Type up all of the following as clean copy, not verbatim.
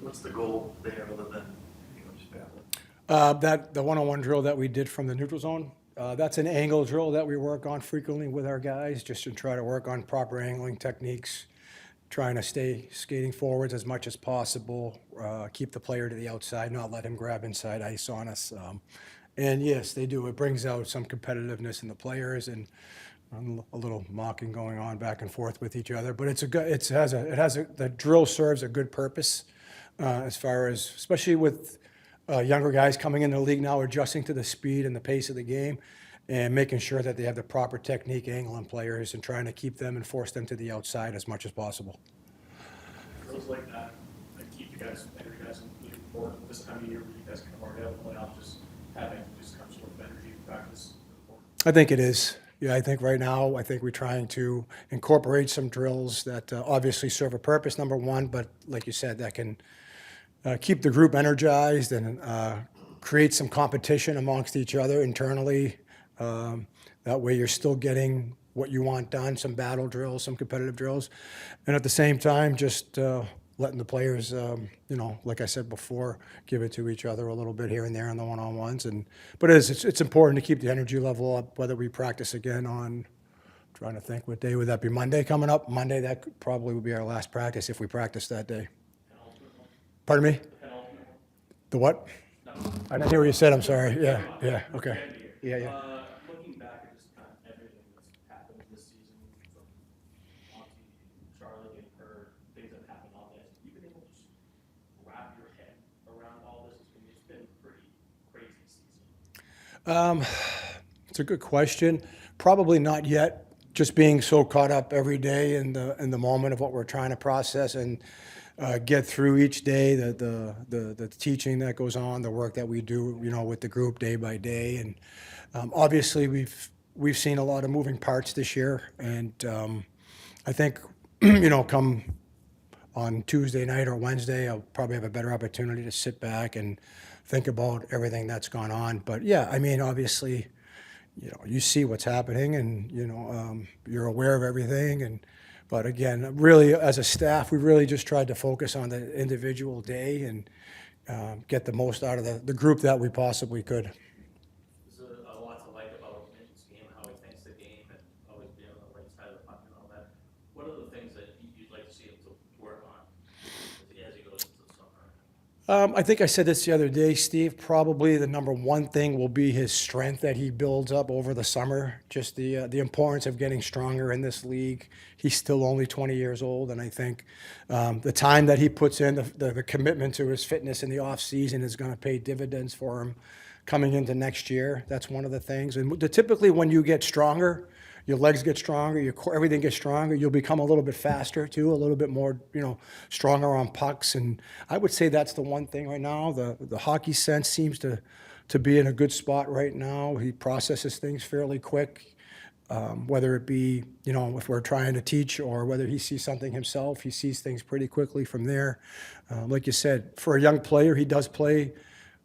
What's the goal there other than, just battle? The one-on-one drill that we did from the neutral zone, that's an angle drill that we work on frequently with our guys, just to try to work on proper angling techniques, trying to stay skating forwards as much as possible, keep the player to the outside, not let him grab inside ice on us. And yes, they do. It brings out some competitiveness in the players and a little mocking going on back and forth with each other. But the drill serves a good purpose as far as, especially with younger guys coming into the league now, adjusting to the speed and the pace of the game and making sure that they have the proper technique angling players and trying to keep them and force them to the outside as much as possible. Drills like that keep you guys moving forward this time of year where you guys kind of already have a playoff, just having just comes with energy and practice. I think it is. Yeah, I think right now, we're trying to incorporate some drills that obviously serve a purpose, number one, but like you said, that can keep the group energized and create some competition amongst each other internally. That way you're still getting what you want done, some battle drills, some competitive drills. And at the same time, just letting the players, like I said before, give it to each other a little bit here and there in the one-on-ones. But it's important to keep the energy level up, whether we practice again on, trying to think, what day would that be? Monday coming up? Monday, that probably would be our last practice if we practice that day. Pardon me? The what? No. I didn't hear what you said. I'm sorry. Yeah. Okay. Yeah. Looking back at just kind of everything that's happened this season, from Monty, Charlie getting hurt, things that happened all this, you've been able to just wrap your head around all this. It's been a pretty crazy season. It's a good question. Probably not yet. Just being so caught up every day in the moment of what we're trying to process and get through each day, the teaching that goes on, the work that we do, with the group day by day, and obviously we've seen a lot of moving parts this year, and I think come on Tuesday night or Wednesday, I'll probably have a better opportunity to sit back and think about everything that's gone on. But yeah, obviously, you see what's happening, and you're aware of everything, but again, really, as a staff, we really just tried to focus on the individual day and get the most out of the group that we possibly could. There's a lot to like about Minton's game, how he thinks the game, and always being on the right side of the puck and all that. What are the things that you'd like to see him to work on as he goes into the summer? I think I said this the other day, Steve. Probably the number one thing will be his strength that he builds up over the summer. Just the importance of getting stronger in this league. He's still only 20 years old, and I think the time that he puts in, the commitment to his fitness in the off season is going to pay dividends for him coming into next year. That's one of the things. And typically, when you get stronger, your legs get stronger, your core, everything gets stronger. You'll become a little bit faster too, a little bit more, stronger on pucks. And I would say that's the one thing right now. The hockey sense seems to be in a good spot right now. He processes things fairly quick, whether it be, if we're trying to teach or whether he sees something himself. He sees things pretty quickly from there. Like you said, for a young player, he does play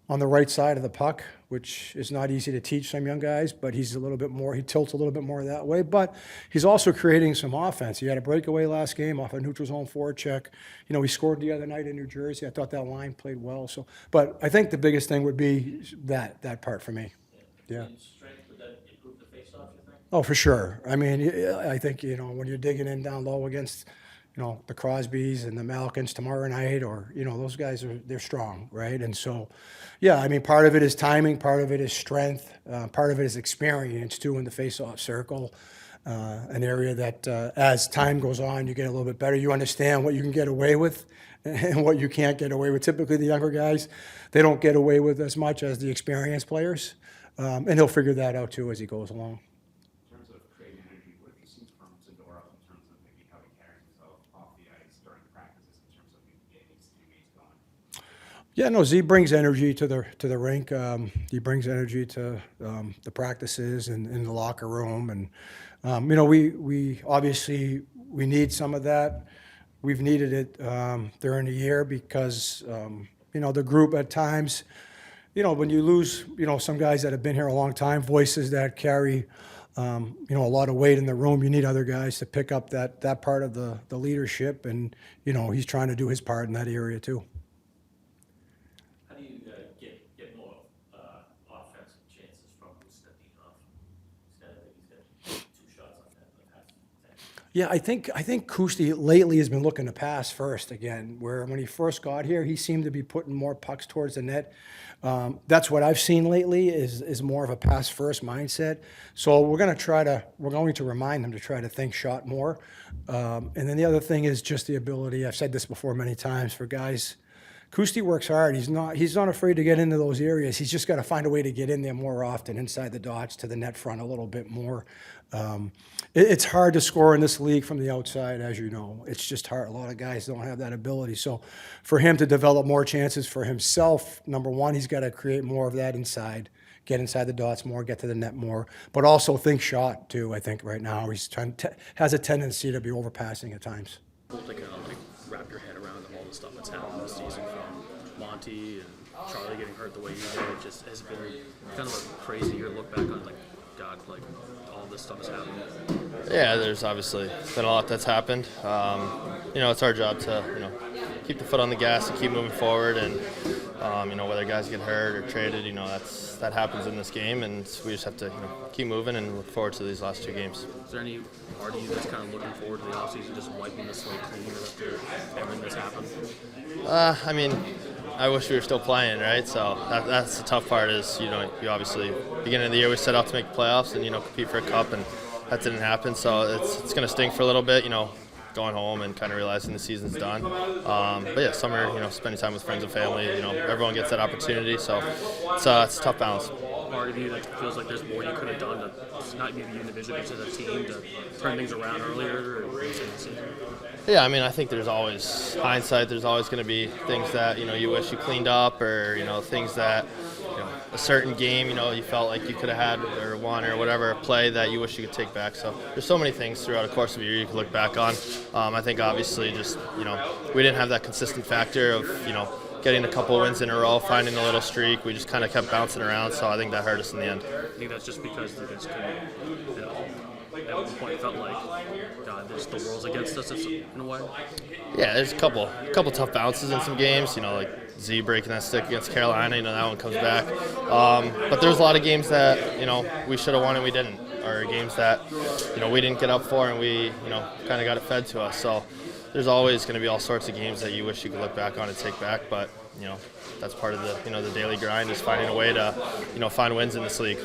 on the right side of the puck, which is not easy to teach some young guys, but he tilts a little bit more that way. But he's also creating some offense. He had a breakaway last game off a neutral zone forecheck. He scored the other night in New Jersey. I thought that line played well. But I think the biggest thing would be that part for me. Yeah. Strength, would that improve the face-off, you think? Oh, for sure. I think, when you're digging in down low against, the Crosbys and the Malkins tomorrow night, or, those guys they're strong, right? And so, yeah, part of it is timing, part of it is strength, part of it is experience too in the face-off circle, an area that as time goes on, you get a little bit better. You understand what you can get away with and what you can't get away with. Typically, the younger guys, they don't get away with as much as the experienced players, and he'll figure that out too as he goes along. In terms of creating energy, what have you seen from Zadorov in terms of maybe how he carries himself off the ice during practices, in terms of maybe getting his teammates going? Yeah, no, Z brings energy to the rink. He brings energy to the practices and in the locker room, and we obviously we need some of that. We've needed it during the year because the group at times, when you lose, some guys that have been here a long time, voices that carry, a lot of weight in the room, you need other guys to pick up that part of the leadership, and he's trying to do his part in that area too. Yeah, I think Kusti lately has been looking to pass first again, where when he first got here, he seemed to be putting more pucks towards the net. That's what I've seen lately is more of a pass first mindset. So we're going to remind him to try to think shot more. And then the other thing is just the ability, I've said this before many times, for guys. Kusti works hard. He's not afraid to get into those areas. He's just got to find a way to get in there more often, inside the dots, to the net front a little bit more. It's hard to score in this league from the outside, as you know. It's just hard. A lot of guys don't have that ability. So for him to develop more chances for himself, number one, he's got to create more of that inside, get inside the dots more, get to the net more, but also think shot too. I think right now he's has a tendency to be overpassing at times. Like wrap your head around all the stuff that's happened this season, from Monty and Charlie getting hurt the way he did. It just has been kind of a crazy year to look back on. Like, God, like all this stuff has happened. Yeah, there's obviously been a lot that's happened. It's our job to keep the foot on the gas and keep moving forward. And whether guys get hurt or traded, that happens in this game, and we just have to keep moving and look forward to these last 2 games. Is there any part of you that's kind of looking forward to the offseason, just wiping the slate clean after everything that's happened? I wish we were still playing, right? So that's the tough part is, you obviously, beginning of the year we set out to make the playoffs and, compete for a cup, and that didn't happen. So it's going to stink for a little bit, going home and kind of realizing the season's done. But yeah, summer, spending time with friends and family, everyone gets that opportunity. So it's a tough balance. Part of you that feels like there's more you could have done to, not maybe individually, but as a team, to turn things around earlier or in the season? Yeah, I think there's always hindsight. There's always going to be things that, you wish you cleaned up, or, things that, a certain game, you felt like you could have had or won, or whatever play that you wish you could take back. So there's so many things throughout the course of a year you can look back on. I think obviously just, we didn't have that consistent factor of, getting a couple of wins in a row, finding a little streak. We just kind of kept bouncing around, so I think that hurt us in the end. I think that's just because you guys couldn't, at one point felt like, God, the world's against us in a way. Yeah, there's a couple tough bounces in some games, like Z breaking that stick against Carolina, that one comes back. But there's a lot of games that, we should have won and we didn't, or games that, we didn't get up for and we, kind of got it fed to us. So there's always going to be all sorts of games that you wish you could look back on and take back, but, that's part of the, the daily grind is finding a way to, find wins in this league.